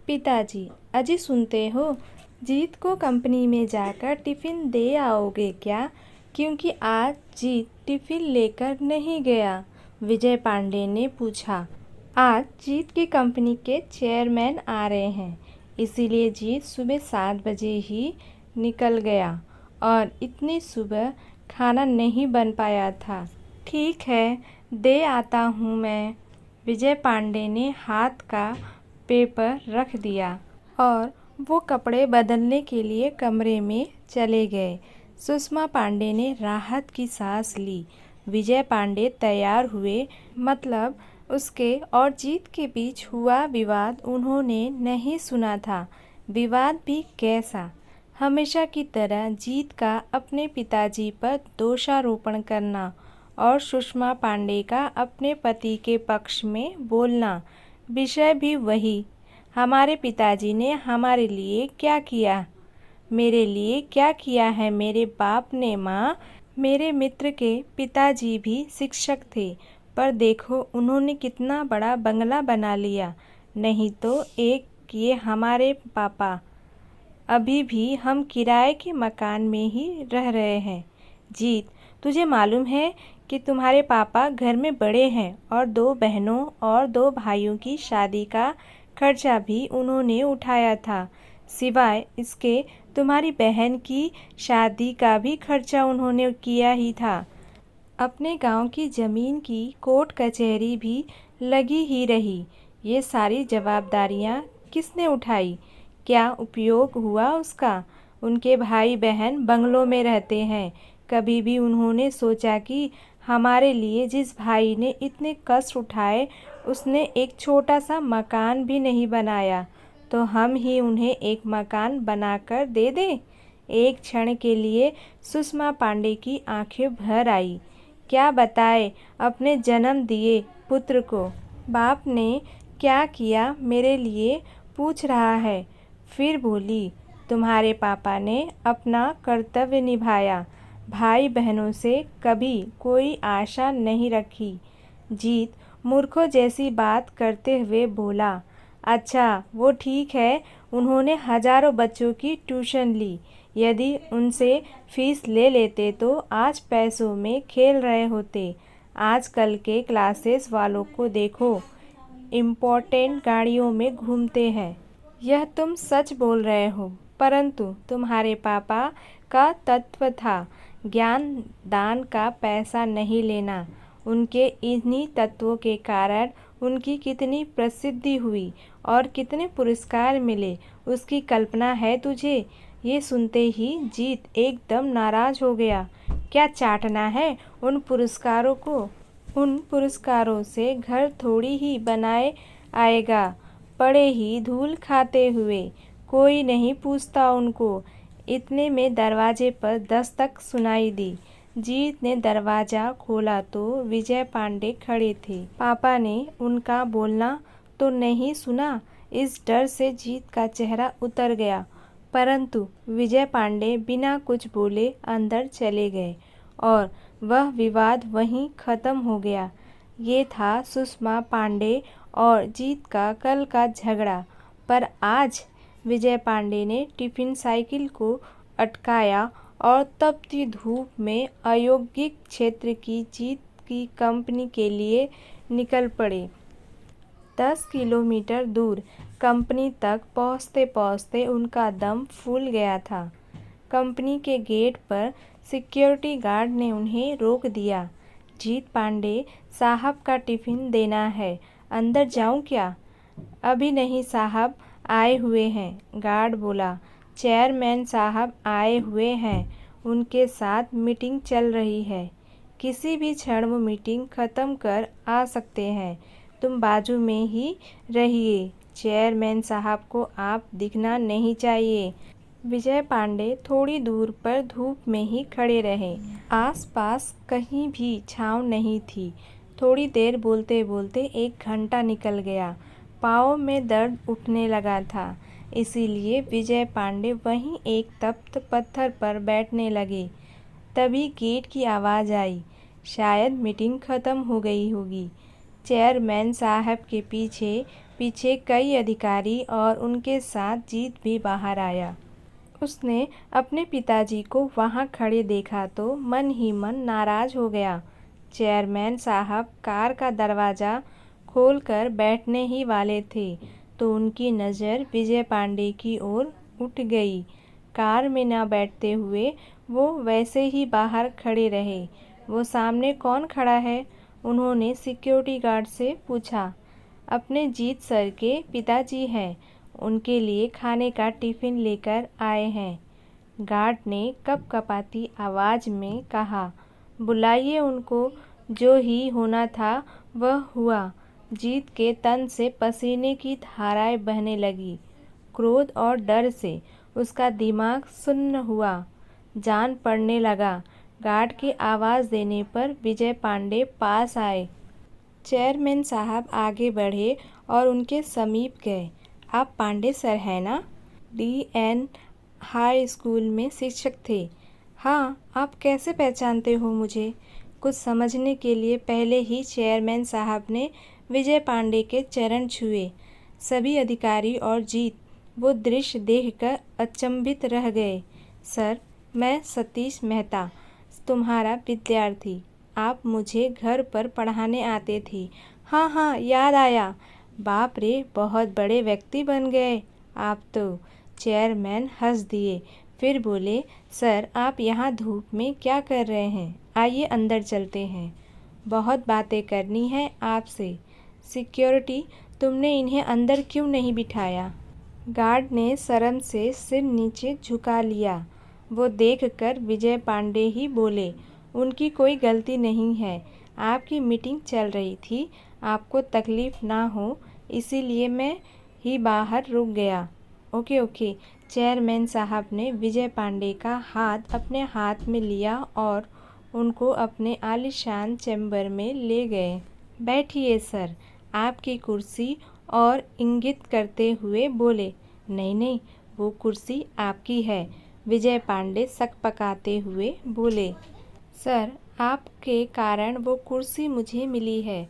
पिताजी, अजी सुनते हो? जीत को कंपनी में जाकर टिफ़िन दे आओगे क्या? क्योंकि आज जीत टिफ़िन लेकर नहीं गया। विजय पांडे ने पूछा। आज जीत की कंपनी के चेयरमैन आ रहे हैं, इसीलिए जीत सुबह 7 बजे ही निकल गया और इतनी सुबह खाना नहीं बन पाया था। ठीक है, दे आता हूँ मैं। विजय पांडे ने हाथ का पेपर रख दिया और वो कपड़े बदलने के लिए कमरे में चले गए। सुषमा पांडे ने राहत की सांस ली। विजय पांडे तैयार हुए, मतलब उसके और जीत के बीच हुआ विवाद उन्होंने नहीं सुना था। विवाद भी कैसा? हमेशा की तरह जीत का अपने पिताजी पर दोषारोपण करना और सुषमा पांडे का अपने पति के पक्ष में बोलना। विषय भी वही, हमारे पिताजी ने हमारे लिए क्या किया, मेरे लिए क्या किया है मेरे बाप ने। माँ, मेरे मित्र के पिताजी भी शिक्षक थे, पर देखो उन्होंने कितना बड़ा बंगला बना लिया। नहीं तो एक ये हमारे पापा, अभी भी हम किराए के मकान में ही रह रहे हैं। जीत, तुझे मालूम है कि तुम्हारे पापा घर में बड़े हैं और 2 बहनों और 2 भाइयों की शादी का खर्चा भी उन्होंने उठाया था। सिवाय इसके तुम्हारी बहन की शादी का भी खर्चा उन्होंने किया ही था। अपने गांव की ज़मीन की कोर्ट कचहरी भी लगी ही रही। ये सारी जवाबदारियां किसने उठाई? क्या उपयोग हुआ उसका? उनके भाई बहन बंगलों में रहते हैं। कभी भी उन्होंने सोचा कि हमारे लिए जिस भाई ने इतने कष्ट उठाए उसने एक छोटा सा मकान भी नहीं बनाया, तो हम ही उन्हें एक मकान बनाकर दे दें? एक क्षण के लिए सुषमा पांडे की आंखें भर आई। क्या बताए अपने जन्म दिए पुत्र को? बाप ने क्या किया मेरे लिए पूछ रहा है। फिर बोली, तुम्हारे पापा ने अपना कर्तव्य निभाया, भाई बहनों से कभी कोई आशा नहीं रखी। जीत मूर्खों जैसी बात करते हुए बोला। अच्छा वो ठीक है, उन्होंने हजारों बच्चों की ट्यूशन ली। यदि उनसे फीस ले लेते तो आज पैसों में खेल रहे होते। आजकल के क्लासेस वालों को देखो, इम्पोर्टेंट गाड़ियों में घूमते हैं। यह तुम सच बोल रहे हो, परंतु तुम्हारे पापा का तत्व था ज्ञान दान का पैसा नहीं लेना। उनके इन्हीं तत्वों के कारण उनकी कितनी प्रसिद्धि हुई और कितने पुरस्कार मिले, उसकी कल्पना है तुझे? ये सुनते ही जीत एकदम नाराज हो गया। क्या चाटना है उन पुरस्कारों को? उन पुरस्कारों से घर थोड़ी ही बनाए आएगा, पड़े ही धूल खाते हुए। कोई नहीं पूछता उनको। इतने में दरवाजे पर दस्तक सुनाई दी। जीत ने दरवाज़ा खोला तो विजय पांडे खड़े थे। पापा ने उनका बोलना तो नहीं सुना, इस डर से जीत का चेहरा उतर गया। परंतु विजय पांडे बिना कुछ बोले अंदर चले गए और वह विवाद वहीं खत्म हो गया। ये था सुषमा पांडे और जीत का कल का झगड़ा। पर आज विजय पांडे ने टिफिन साइकिल को अटकाया और तपती धूप में औद्योगिक क्षेत्र की जीत की कंपनी के लिए निकल पड़े। 10 किलोमीटर दूर कंपनी तक पहुंचते पहुंचते उनका दम फूल गया था। कंपनी के गेट पर सिक्योरिटी गार्ड ने उन्हें रोक दिया। जीत पांडे साहब का टिफ़िन देना है, अंदर जाऊं क्या? अभी नहीं साहब, आए हुए हैं, गार्ड बोला। चेयरमैन साहब आए हुए हैं, उनके साथ मीटिंग चल रही है। किसी भी क्षण वो मीटिंग ख़त्म कर आ सकते हैं, तुम बाजू में ही रहिए। चेयरमैन साहब को आप दिखना नहीं चाहिए। विजय पांडे थोड़ी दूर पर धूप में ही खड़े रहे। आसपास कहीं भी छांव नहीं थी। थोड़ी देर बोलते बोलते 1 घंटा निकल गया। पाँव में दर्द उठने लगा था, इसीलिए विजय पांडे वहीं एक तप्त पत्थर पर बैठने लगे। तभी गेट की आवाज़ आई। शायद मीटिंग ख़त्म हो गई होगी। चेयरमैन साहब के पीछे पीछे कई अधिकारी और उनके साथ जीत भी बाहर आया। उसने अपने पिताजी को वहाँ खड़े देखा तो मन ही मन नाराज हो गया। चेयरमैन साहब कार का दरवाज़ा खोलकर बैठने ही वाले थे तो उनकी नज़र विजय पांडे की ओर उठ गई। कार में न बैठते हुए वो वैसे ही बाहर खड़े रहे। वो सामने कौन खड़ा है? उन्होंने सिक्योरिटी गार्ड से पूछा। अपने जीत सर के पिताजी हैं, उनके लिए खाने का टिफ़िन लेकर आए हैं। गार्ड ने कपकपाती आवाज़ में कहा। बुलाइए उनको। जो ही होना था वह हुआ। जीत के तन से पसीने की धाराएं बहने लगी। क्रोध और डर से उसका दिमाग सुन्न हुआ। जान पड़ने लगा। गार्ड के आवाज़ देने पर विजय पांडे पास आए। चेयरमैन साहब आगे बढ़े और उनके समीप गए। आप पांडे सर हैं ना? DN हाई स्कूल में शिक्षक थे। हाँ, आप कैसे पहचानते हो मुझे? कुछ समझने के लिए पहले ही चेयरमैन साहब ने विजय पांडे के चरण छुए। सभी अधिकारी और जीत वो दृश्य देखकर अचंभित रह गए। सर, मैं सतीश मेहता, तुम्हारा विद्यार्थी। आप मुझे घर पर पढ़ाने आते थे। हाँ हाँ, याद आया। बाप रे, बहुत बड़े व्यक्ति बन गए आप तो। चेयरमैन हंस दिए, फिर बोले, सर आप यहाँ धूप में क्या कर रहे हैं? आइए अंदर चलते हैं, बहुत बातें करनी है आपसे। सिक्योरिटी, तुमने इन्हें अंदर क्यों नहीं बिठाया? गार्ड ने शर्म से सिर नीचे झुका लिया। वो देखकर विजय पांडे ही बोले, उनकी कोई गलती नहीं है। आपकी मीटिंग चल रही थी, आपको तकलीफ़ ना हो इसीलिए मैं ही बाहर रुक गया। Okay okay. चेयरमैन साहब ने विजय पांडे का हाथ अपने हाथ में लिया और उनको अपने आलीशान चैम्बर में ले गए। बैठिए सर, आपकी कुर्सी, और इंगित करते हुए बोले। नहीं नहीं, वो कुर्सी आपकी है। विजय पांडे सकपकाते हुए बोले। सर, आपके कारण वो कुर्सी मुझे मिली है,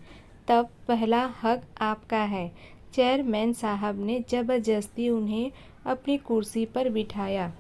तब पहला हक आपका है। चेयरमैन साहब ने ज़बरदस्ती उन्हें अपनी कुर्सी पर बिठाया।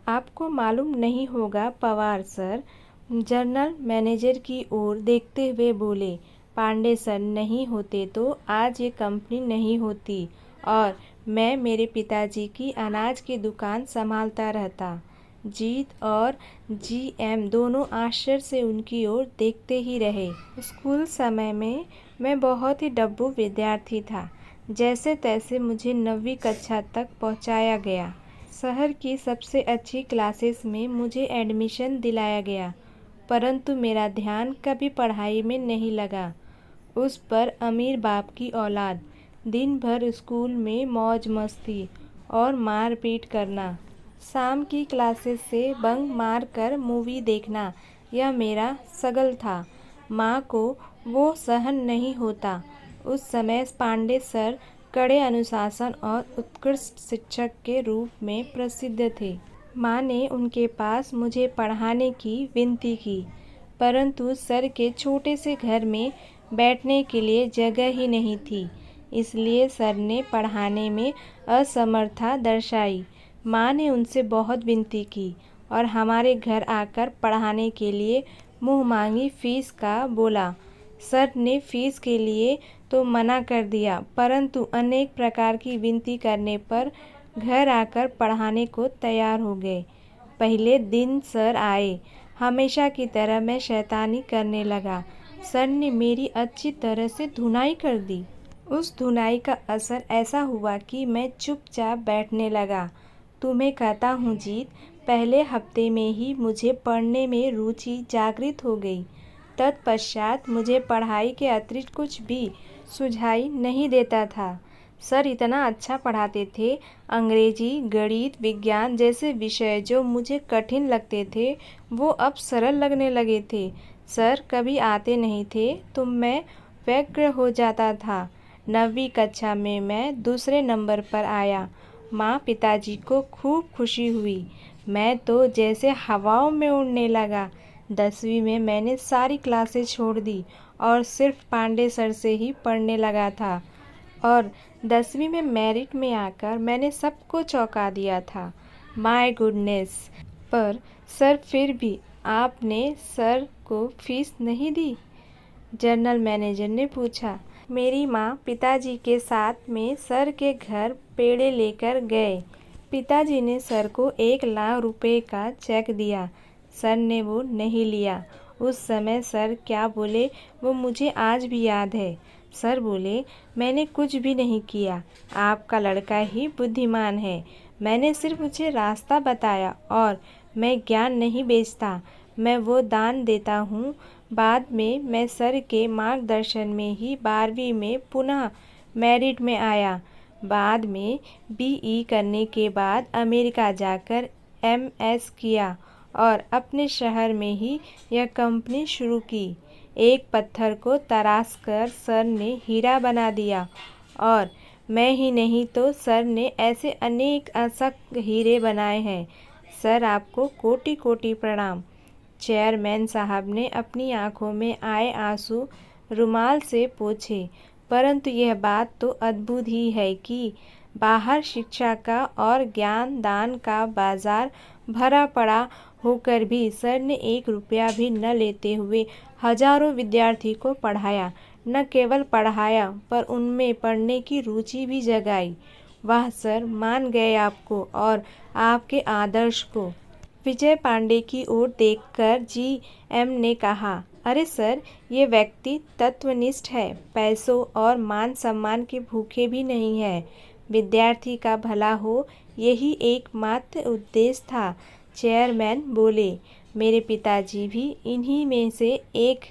आपको मालूम नहीं होगा पवार सर, जनरल मैनेजर की ओर देखते हुए बोले। पांडे सर नहीं होते तो आज ये कंपनी नहीं होती और मैं मेरे पिताजी की अनाज की दुकान संभालता रहता। जीत और GM दोनों आश्चर्य से उनकी ओर देखते ही रहे। स्कूल समय में मैं बहुत ही डब्बू विद्यार्थी था। जैसे तैसे मुझे 9वीं कक्षा तक पहुंचाया गया। शहर की सबसे अच्छी क्लासेस में मुझे एडमिशन दिलाया गया, परंतु मेरा ध्यान कभी पढ़ाई में नहीं लगा। उस पर अमीर बाप की औलाद, दिन भर स्कूल में मौज मस्ती और मारपीट करना, शाम की क्लासेस से बंक मार कर मूवी देखना, यह मेरा शगल था। माँ को वो सहन नहीं होता। उस समय पांडे सर कड़े अनुशासन और उत्कृष्ट शिक्षक के रूप में प्रसिद्ध थे। माँ ने उनके पास मुझे पढ़ाने की विनती की, परंतु सर के छोटे से घर में बैठने के लिए जगह ही नहीं थी, इसलिए सर ने पढ़ाने में असमर्थता दर्शाई। माँ ने उनसे बहुत विनती की और हमारे घर आकर पढ़ाने के लिए मुँह मांगी फीस का बोला। सर ने फीस के लिए तो मना कर दिया, परंतु अनेक प्रकार की विनती करने पर घर आकर पढ़ाने को तैयार हो गए। पहले दिन सर आए, हमेशा की तरह मैं शैतानी करने लगा। सर ने मेरी अच्छी तरह से धुनाई कर दी। उस धुनाई का असर ऐसा हुआ कि मैं चुपचाप बैठने लगा। तुम्हें कहता हूँ जीत, पहले हफ्ते में ही मुझे पढ़ने में रुचि जागृत हो गई। तत्पश्चात मुझे पढ़ाई के अतिरिक्त कुछ भी सुझाई नहीं देता था। सर इतना अच्छा पढ़ाते थे। अंग्रेजी, गणित, विज्ञान जैसे विषय जो मुझे कठिन लगते थे वो अब सरल लगने लगे थे। सर कभी आते नहीं थे तो मैं व्यग्र हो जाता था। 9वीं कक्षा में मैं दूसरे नंबर पर आया। माँ पिताजी को खूब खुशी हुई। मैं तो जैसे हवाओं में उड़ने लगा। 10वीं में मैंने सारी क्लासेस छोड़ दी और सिर्फ पांडे सर से ही पढ़ने लगा था। और 10वीं में मेरिट में आकर मैंने सबको चौंका दिया था। My goodness! पर सर फिर भी आपने सर को फीस नहीं दी? जनरल मैनेजर ने पूछा। मेरी माँ पिताजी के साथ में सर के घर पेड़े लेकर गए। पिताजी ने सर को 1 लाख रुपए का चेक दिया। सर ने वो नहीं लिया। उस समय सर क्या बोले वो मुझे आज भी याद है। सर बोले, मैंने कुछ भी नहीं किया, आपका लड़का ही बुद्धिमान है। मैंने सिर्फ मुझे रास्ता बताया और मैं ज्ञान नहीं बेचता, मैं वो दान देता हूँ। बाद में मैं सर के मार्गदर्शन में ही 12वीं में पुनः मेरिट में आया। बाद में बीई करने के बाद अमेरिका जाकर एमएस किया और अपने शहर में ही यह कंपनी शुरू की। एक पत्थर को तराश कर सर ने हीरा बना दिया और मैं ही नहीं तो सर ने ऐसे अनेक असंख्य हीरे बनाए हैं। सर आपको कोटि कोटि प्रणाम। चेयरमैन साहब ने अपनी आंखों में आए आंसू रुमाल से पोंछे। परंतु यह बात तो अद्भुत ही है कि बाहर शिक्षा का और ज्ञान दान का बाजार भरा पड़ा होकर भी सर ने 1 रुपया भी न लेते हुए हजारों विद्यार्थी को पढ़ाया। न केवल पढ़ाया पर उनमें पढ़ने की रुचि भी जगाई। वाह सर, मान गए आपको और आपके आदर्श को। विजय पांडे की ओर देखकर जीएम ने कहा, अरे सर, ये व्यक्ति तत्वनिष्ठ है, पैसों और मान सम्मान के भूखे भी नहीं है। विद्यार्थी का भला हो, यही एकमात्र उद्देश्य था। चेयरमैन बोले, मेरे पिताजी भी इन्हीं में से एक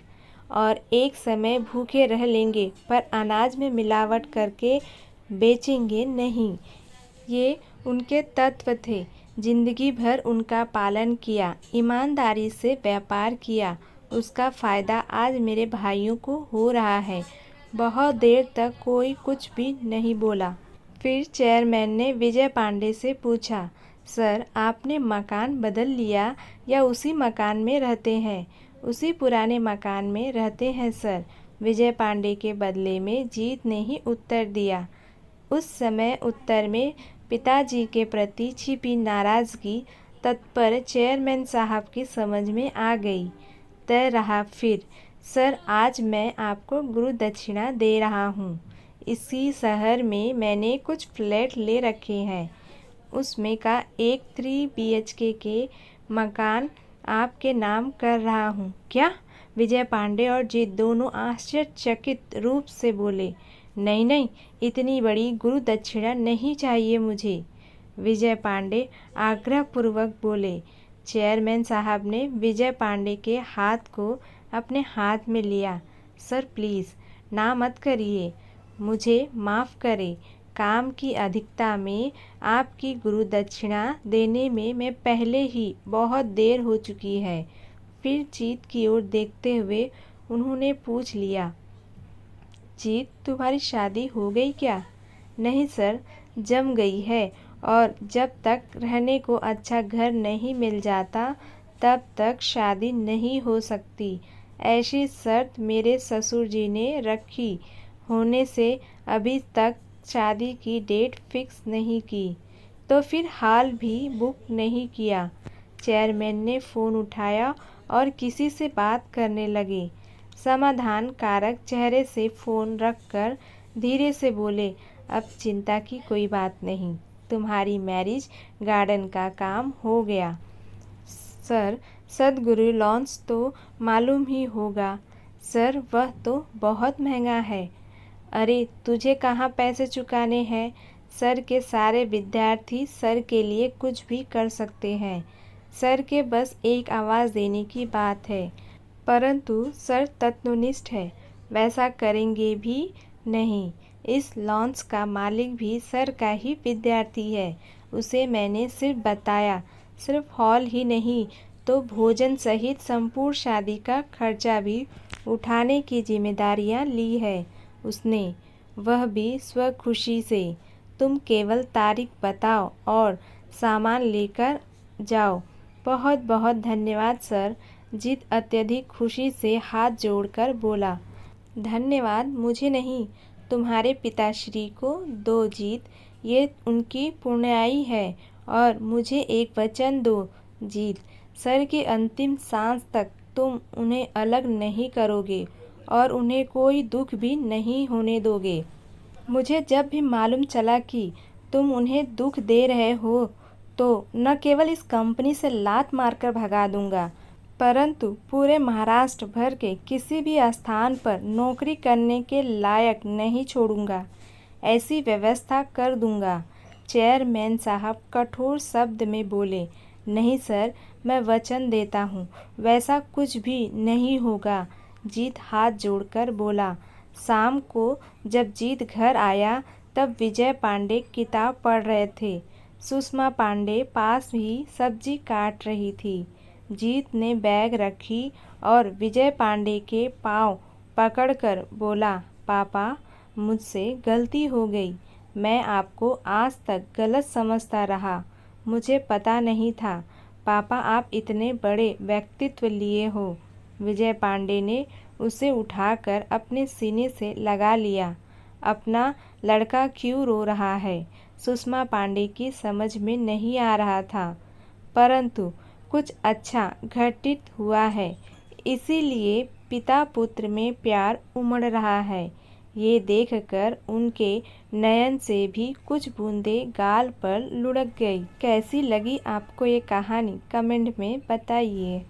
और एक समय भूखे रह लेंगे पर अनाज में मिलावट करके बेचेंगे नहीं। ये उनके तत्व थे। जिंदगी भर उनका पालन किया, ईमानदारी से व्यापार किया। उसका फ़ायदा आज मेरे भाइयों को हो रहा है। बहुत देर तक कोई कुछ भी नहीं बोला। फिर चेयरमैन ने विजय पांडे से पूछा, सर, आपने मकान बदल लिया या उसी मकान में रहते हैं? उसी पुराने मकान में रहते हैं सर। विजय पांडे के बदले में जीत ने ही उत्तर दिया। उस समय उत्तर में पिताजी के प्रति छिपी नाराज़गी तत्पर चेयरमैन साहब की समझ में आ गई। तय रहा फिर, सर, आज मैं आपको गुरु दक्षिणा दे रहा हूँ। इसी शहर में मैंने कुछ फ्लैट ले रखे हैं, उसमें का एक 3 BHK के मकान आपके नाम कर रहा हूँ। क्या? विजय पांडे और जीत दोनों आश्चर्यचकित रूप से बोले। नहीं नहीं, इतनी बड़ी गुरु दक्षिणा नहीं चाहिए मुझे। विजय पांडे आग्रहपूर्वक बोले। चेयरमैन साहब ने विजय पांडे के हाथ को अपने हाथ में लिया। सर प्लीज़ ना मत करिए, मुझे माफ़ करें। काम की अधिकता में आपकी गुरु दक्षिणा देने में मैं पहले ही बहुत देर हो चुकी है। फिर जीत की ओर देखते हुए उन्होंने पूछ लिया, जीत, तुम्हारी शादी हो गई क्या? नहीं सर, जम गई है और जब तक रहने को अच्छा घर नहीं मिल जाता तब तक शादी नहीं हो सकती। ऐसी शर्त मेरे ससुर जी ने रखी होने से अभी तक शादी की डेट फिक्स नहीं की, तो फिर हाल भी बुक नहीं किया। चेयरमैन ने फ़ोन उठाया और किसी से बात करने लगे। समाधान कारक चेहरे से फ़ोन रखकर धीरे से बोले, अब चिंता की कोई बात नहीं, तुम्हारी मैरिज गार्डन का काम हो गया। सर, सदगुरु लॉन्स तो मालूम ही होगा। सर, वह तो बहुत महंगा है। अरे, तुझे कहाँ पैसे चुकाने हैं? सर के सारे विद्यार्थी सर के लिए कुछ भी कर सकते हैं। सर के बस एक आवाज़ देने की बात है। परंतु सर तत्वनिष्ठ है, वैसा करेंगे भी नहीं। इस लॉन्च का मालिक भी सर का ही विद्यार्थी है। उसे मैंने सिर्फ बताया, सिर्फ हॉल ही नहीं तो भोजन सहित संपूर्ण शादी का खर्चा भी उठाने की जिम्मेदारियां ली है उसने, वह भी स्वखुशी से। तुम केवल तारीख बताओ और सामान लेकर जाओ। बहुत बहुत धन्यवाद सर। जीत अत्यधिक खुशी से हाथ जोड़कर बोला। धन्यवाद मुझे नहीं, तुम्हारे पिताश्री को दो जीत, ये उनकी पुण्याई है। और मुझे एक वचन दो जीत, सर की अंतिम सांस तक तुम उन्हें अलग नहीं करोगे और उन्हें कोई दुख भी नहीं होने दोगे। मुझे जब भी मालूम चला कि तुम उन्हें दुख दे रहे हो तो न केवल इस कंपनी से लात मारकर भगा दूंगा, परंतु पूरे महाराष्ट्र भर के किसी भी स्थान पर नौकरी करने के लायक नहीं छोड़ूंगा। ऐसी व्यवस्था कर दूंगा। चेयरमैन साहब कठोर शब्द में बोले, नहीं सर, मैं वचन देता हूँ, वैसा कुछ भी नहीं होगा। जीत हाथ जोड़कर बोला। शाम को जब जीत घर आया तब विजय पांडे किताब पढ़ रहे थे। सुषमा पांडे पास ही सब्जी काट रही थी। जीत ने बैग रखी और विजय पांडे के पाँव पकड़कर बोला, पापा, मुझसे गलती हो गई। मैं आपको आज तक गलत समझता रहा। मुझे पता नहीं था पापा आप इतने बड़े व्यक्तित्व लिए हो। विजय पांडे ने उसे उठाकर अपने सीने से लगा लिया। अपना लड़का क्यों रो रहा है, सुषमा पांडे की समझ में नहीं आ रहा था, परंतु कुछ अच्छा घटित हुआ है, इसीलिए पिता पुत्र में प्यार उमड़ रहा है। ये देखकर उनके नयन से भी कुछ बूंदें गाल पर लुढ़क गई। कैसी लगी आपको ये कहानी, कमेंट में बताइए।